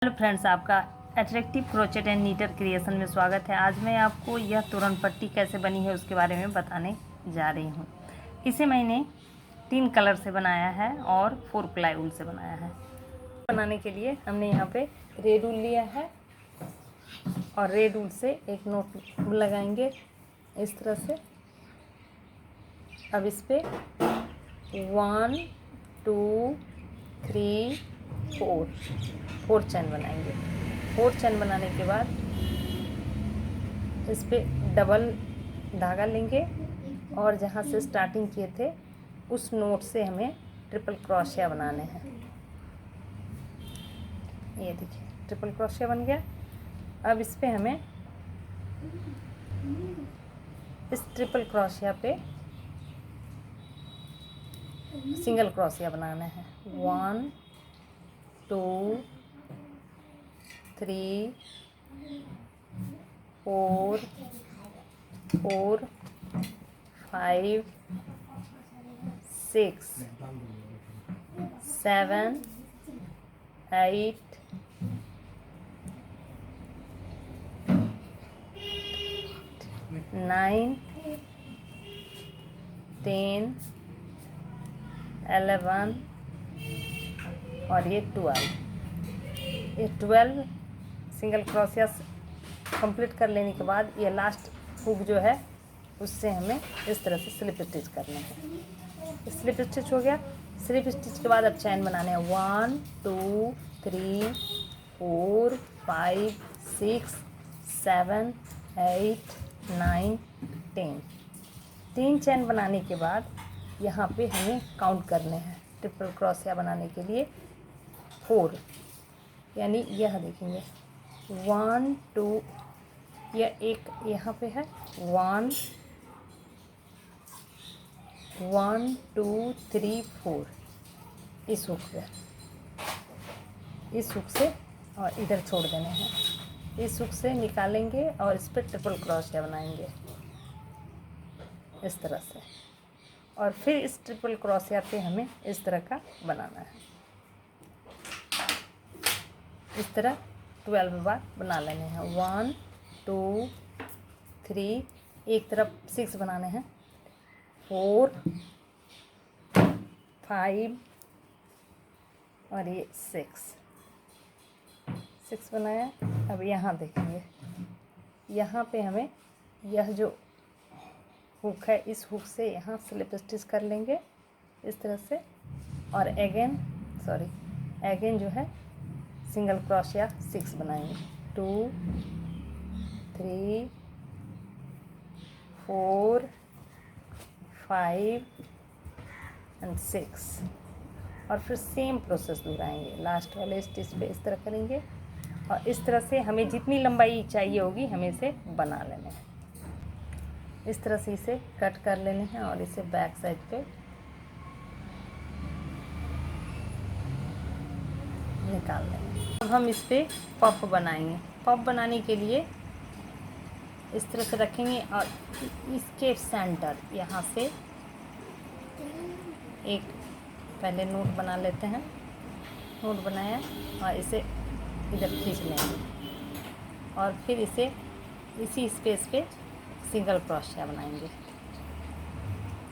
Hello friends, आपका attractive crochet and नीटर creation में स्वागत है। आज मैं आपको यह तोरण पट्टी कैसे बनी है उसके बारे में बताने जा रही हूँ। इसे मैंने 3 कलर से बनाया है और 4 प्लाई वूल से बनाया है। बनाने के लिए हमने यहाँ पे रेड वूल लिया है और रेड वूल से एक नोट लगाएंगे इस तरह से। अब इस पर 1 2 3 4 चैन बनाएंगे। 4 चैन बनाने के बाद इस पे डबल धागा लेंगे और जहाँ से स्टार्टिंग किए थे उस नोट से हमें ट्रिपल क्रोशिया बनाने हैं। ये देखिए ट्रिपल क्रोशिया बन गया। अब इस पे हमें इस ट्रिपल क्रोशिया पे सिंगल क्रोशिया बनाना है। 1 2 3 4 4 5 6 7 8 9 10 11 और ये 12 सिंगल क्रोशिया कंप्लीट कर लेने के बाद ये लास्ट हुक जो है उससे हमें इस तरह से स्लिप स्टिच करना है। स्लिप स्टिच हो गया। स्लिप स्टिच के बाद अब चैन बनाने हैं। 1 2 3 4 5 6 7 8 9 10। 3 चैन बनाने के बाद यहाँ पे हमें काउंट करने हैं। ट्रिपल क्रोशिया बनाने के लिए 4, यानी यह देखेंगे 1 2, यह एक यहाँ पे है 1 2 3 4 इस हुक पे, इस हुक से और इधर छोड़ देने हैं। इस हुक से निकालेंगे और इस पर ट्रिपल क्रोशिया बनाएंगे इस तरह से। और फिर इस ट्रिपल क्रोशिया पे हमें इस तरह का बनाना है। इस तरह 12 बार बना लेने हैं। 1 2 3, एक तरफ 6 बनाने हैं। 4 5 और ये 6 बनाया। अब यहाँ देखेंगे, यहाँ पे हमें यह जो हुक है इस हुक से यहाँ स्लिप स्टिच कर लेंगे इस तरह से। और अगेन जो है सिंगल क्रोशिया 6 बनाएंगे। 2 3 4 5 एंड 6 और फिर सेम प्रोसेस दोहराएंगे। लास्ट वाले स्टिच पे इस तरह करेंगे और इस तरह से हमें जितनी लंबाई चाहिए होगी हमें इसे बना लेना है। इस तरह से इसे कट कर लेने हैं और इसे बैक साइड पे निकाल लेंगे। अब हम इस पे पफ बनाएंगे। पफ बनाने के लिए इस तरह से रखेंगे और इसके सेंटर यहाँ से एक पहले नोट बना लेते हैं। नोट बनाया और इसे इधर खींच लेंगे और फिर इसे इसी स्पेस पे सिंगल क्रोशिया बनाएंगे।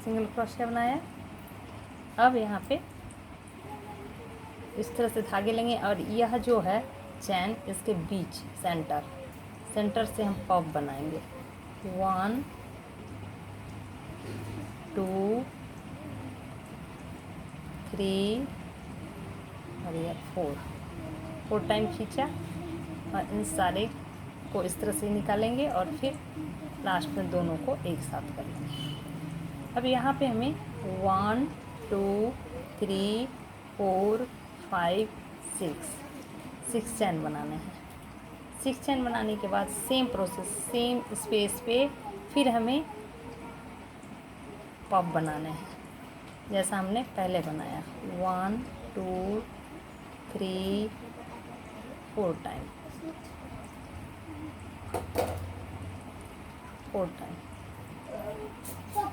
सिंगल क्रोशिया बनाया। अब यहाँ पे इस तरह से धागे लेंगे और यह जो है चैन इसके बीच सेंटर से हम पफ बनाएंगे। 1 2 3 और यह 4 टाइम खींचा और इन सारे को इस तरह से निकालेंगे और फिर लास्ट में दोनों को एक साथ कर लेंगे। अब यहाँ पे हमें 1 2 3 4 5 6 चैन बनाने हैं। 6 चैन बनाने के बाद सेम प्रोसेस, सेम स्पेस पे फिर हमें पफ बनाने हैं जैसा हमने पहले बनाया। 1 2 3 4 टाइम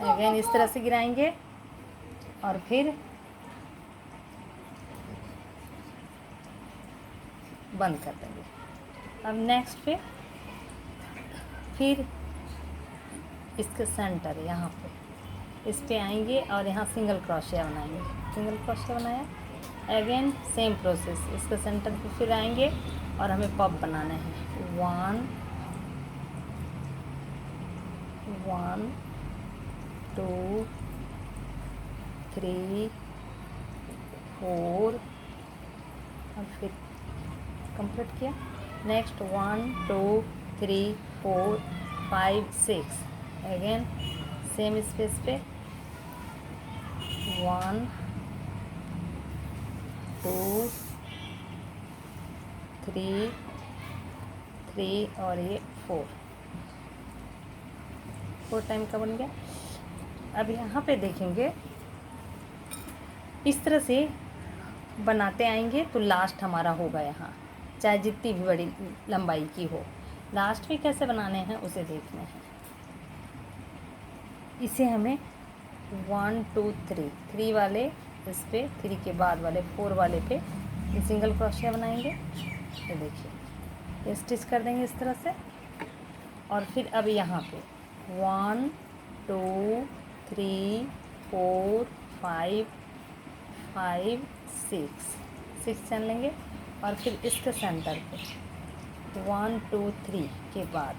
अगेन इस तरह से गिराएंगे और फिर बंद कर देंगे। अब नेक्स्ट पे फिर इसके सेंटर यहाँ पे इस पे आएंगे और यहाँ सिंगल क्रोशिया बनाएंगे। सिंगल क्रोशिया बनाया, अगेन सेम प्रोसेस, इसके सेंटर पे फिर आएंगे और हमें पॉप बनाना है। 1 2 3 4 और फिर कंप्लीट किया। नेक्स्ट 1 2 3 4 5 6, अगेन सेम स्पेस पे 1 2 3 और ये 4 टाइम का बन गया। अब यहाँ पे देखेंगे इस तरह से बनाते आएंगे तो लास्ट हमारा होगा यहाँ, चाहे जितनी भी बड़ी लंबाई की हो, लास्ट में कैसे बनाने हैं उसे देखना है। इसे हमें 1 2 3 वाले इस पे, 3 के बाद वाले 4 वाले पे ये सिंगल क्रोशिया बनाएंगे। ये देखिए, ये स्टिच कर देंगे इस तरह से। और फिर अब यहाँ पे 1 2 3 4 5 6 चैन लेंगे और फिर इसके सेंटर पे 1 2 3 के बाद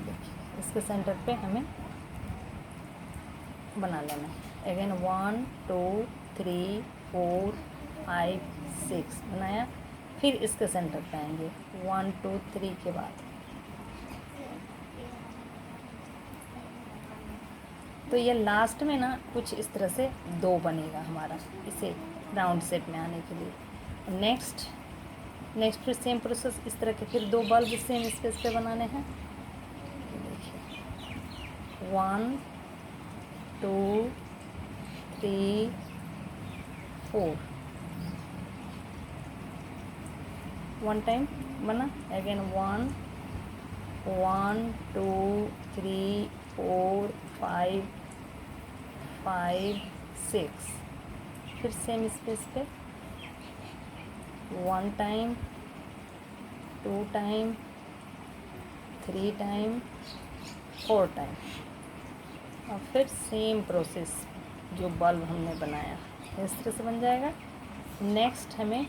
देखिए इसके सेंटर पे हमें बना लेना है। अगेन 1 2 3 4 5 6 बनाया, फिर इसके सेंटर पे आएंगे 1 2 3 के बाद। तो ये लास्ट में ना कुछ इस तरह से 2 बनेगा हमारा, इसे राउंड शेप में आने के लिए। नेक्स्ट फिर सेम प्रोसेस, इस तरह के फिर 2 बल्ब सेम स्पेस पे बनाने हैं। देखिए 1 2 3 4 1 टाइम बना, अगेन 1 2 3 4 5 6, फिर सेम स्पेस पे 1 टाइम 2 टाइम 3 टाइम 4 टाइम, और फिर सेम प्रोसेस जो बल्ब हमने बनाया इस तरह से बन जाएगा। नेक्स्ट हमें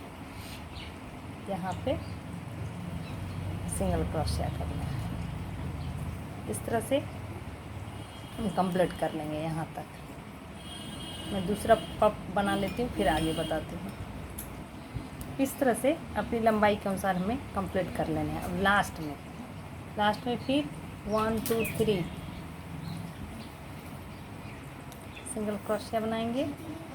यहाँ पे सिंगल क्रोशिया करना है, इस तरह से हम कंप्लीट कर लेंगे यहाँ तक। मैं दूसरा पप बना लेती हूँ फिर आगे बताती हूँ। इस तरह से अपनी लंबाई के अनुसार हमें कंप्लीट कर लेने हैं। अब लास्ट में फिर 1 2 3 सिंगल क्रोशिया बनाएंगे।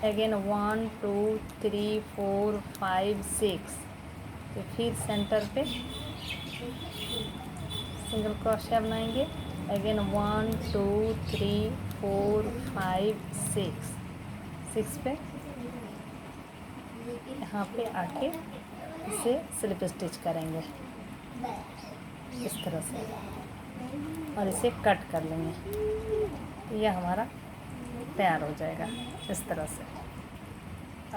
अगेन 1 2 3 4 5 6, तो फिर सेंटर पे सिंगल क्रोशिया बनाएंगे। अगेन 1 2 3 4 5 6 पे यहाँ पे आके इसे स्लिप स्टिच करेंगे इस तरह से और इसे कट कर लेंगे। तो यह हमारा तैयार हो जाएगा इस तरह से।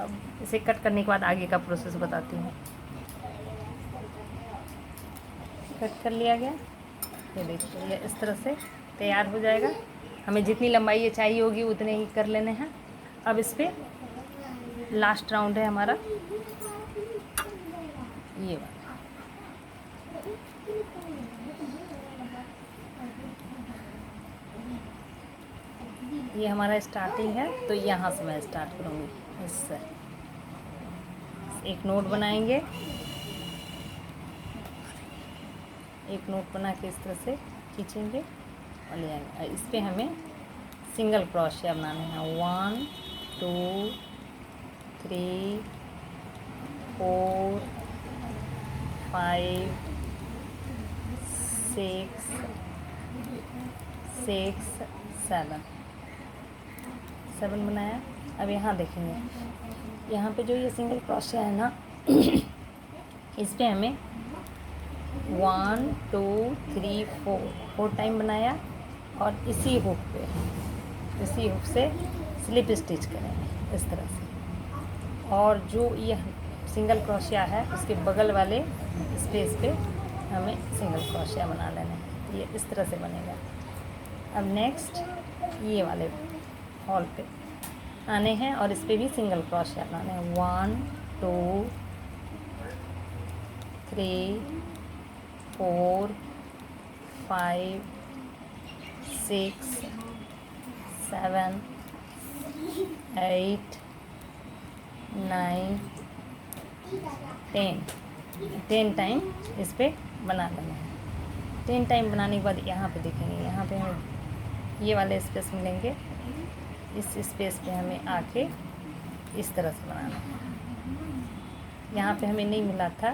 अब इसे कट करने के बाद आगे का प्रोसेस बताती हूँ। कट कर लिया गया, ये देखिए ये इस तरह से तैयार हो जाएगा। हमें जितनी लंबाई ये चाहिए होगी उतने ही कर लेने हैं। अब इस पे लास्ट राउंड है हमारा ये वाला। ये हमारा स्टार्टिंग है, तो यहाँ से मैं स्टार्ट करूँगी। इससे एक नोट बनाएंगे, एक नोट बना के इस तरह से खींचेंगे और ले आएंगे। इस पे हमें सिंगल क्रोशिया बनाने हैं। 1 2 3 4 5 6 7 बनाया। अब यहाँ देखेंगे, यहाँ पे जो ये सिंगल क्रोशिया है ना इस पे हमें 1 2 3 4 टाइम बनाया और इसी हुक से स्लिप स्टिच करेंगे इस तरह से। और जो ये सिंगल क्रोशिया है उसके बगल वाले स्पेस पे हमें सिंगल क्रोशिया बना लेना है। ये इस तरह से बनेगा। अब नेक्स्ट ये वाले हॉल पे आने हैं और इस पे भी सिंगल क्रोशिया बनाने हैं। 1 2 3 4 5 6 7 8 9 10 टाइम इस पे बना लेना है। 10 टाइम बनाने के बाद यहाँ पे देखेंगे, यहाँ पे हमें ये वाले स्पेस मिलेंगे। इस स्पेस पे हमें आके इस तरह से बनाना है। यहाँ पे हमें नहीं मिला था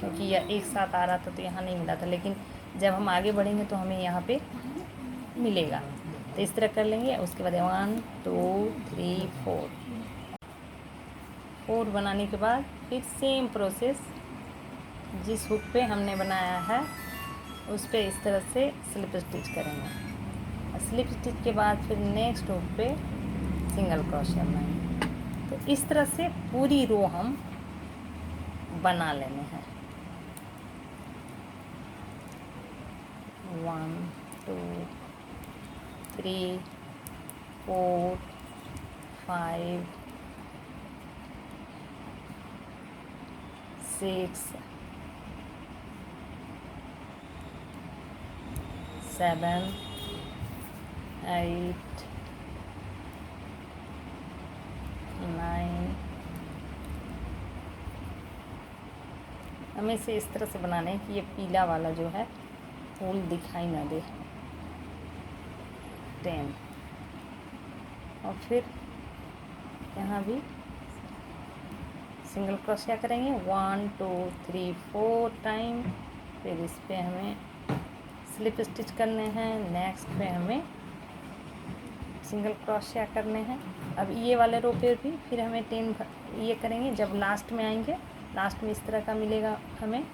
क्योंकि यह एक साथ आ रहा था तो यहाँ नहीं मिला था, लेकिन जब हम आगे बढ़ेंगे तो हमें यहाँ पे मिलेगा। तो इस तरह कर लेंगे। उसके बाद 1 2 3 4 बनाने के बाद फिर सेम प्रोसेस, जिस हुक पे हमने बनाया है उस पे इस तरह से स्लिप स्टिच करेंगे। स्लिप स्टिच के बाद फिर नेक्स्ट हुक पे सिंगल क्रोशिया बनाएंगे। तो इस तरह से पूरी रो हम बना लेने हैं। 1 2 3 4 5 6 7 8 9। हमें इसे इस तरह से बनाना है कि ये पीला वाला जो है फूल दिखाई ना दे। 10 और फिर यहाँ भी सिंगल क्रोशिया करेंगे 1 2 3 4 टाइम। फिर इस पे हमें स्लिप स्टिच करने हैं। नेक्स्ट पे हमें सिंगल क्रोशिया करने हैं। अब ये वाले रो पे भी फिर हमें 10 ये करेंगे। जब लास्ट में आएंगे, लास्ट में इस तरह का मिलेगा हमें।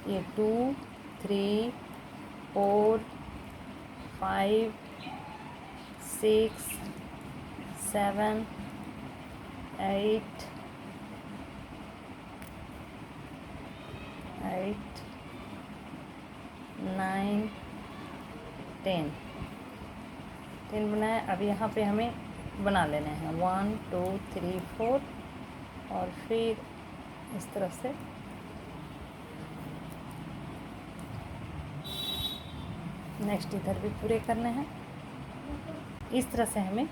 ये 2 3 4 5 6 7 8 9 10 बनाया। अब यहाँ पे हमें बना लेने हैं 1 2 3 4 और फिर इस तरह से नेक्स्ट इधर भी पूरे करने हैं। इस तरह से हमें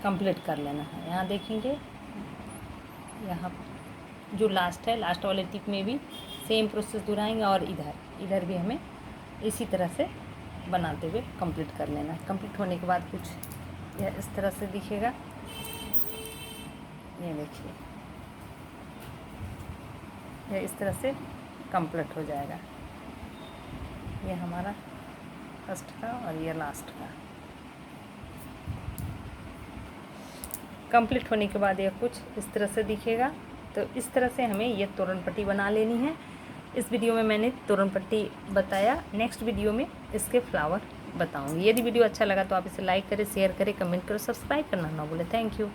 कंप्लीट कर लेना है। यहाँ देखेंगे, यहाँ जो लास्ट है, लास्ट वाले टिप में भी सेम प्रोसेस दोहराएंगे और इधर भी हमें इसी तरह से बनाते हुए कंप्लीट कर लेना है। कंप्लीट होने के बाद कुछ यह इस तरह से दिखेगा। ये देखिए, यह इस तरह से कंप्लीट हो जाएगा। ये हमारा फर्स्ट का और ये लास्ट का। कंप्लीट होने के बाद यह कुछ इस तरह से दिखेगा। तो इस तरह से हमें ये तोरण पट्टी बना लेनी है। इस वीडियो में मैंने तोरण पट्टी बताया, नेक्स्ट वीडियो में इसके फ्लावर बताऊंगी। यदि वीडियो अच्छा लगा तो आप इसे लाइक करें, शेयर करें, कमेंट करें, सब्सक्राइब करना ना भूलें। Thank you.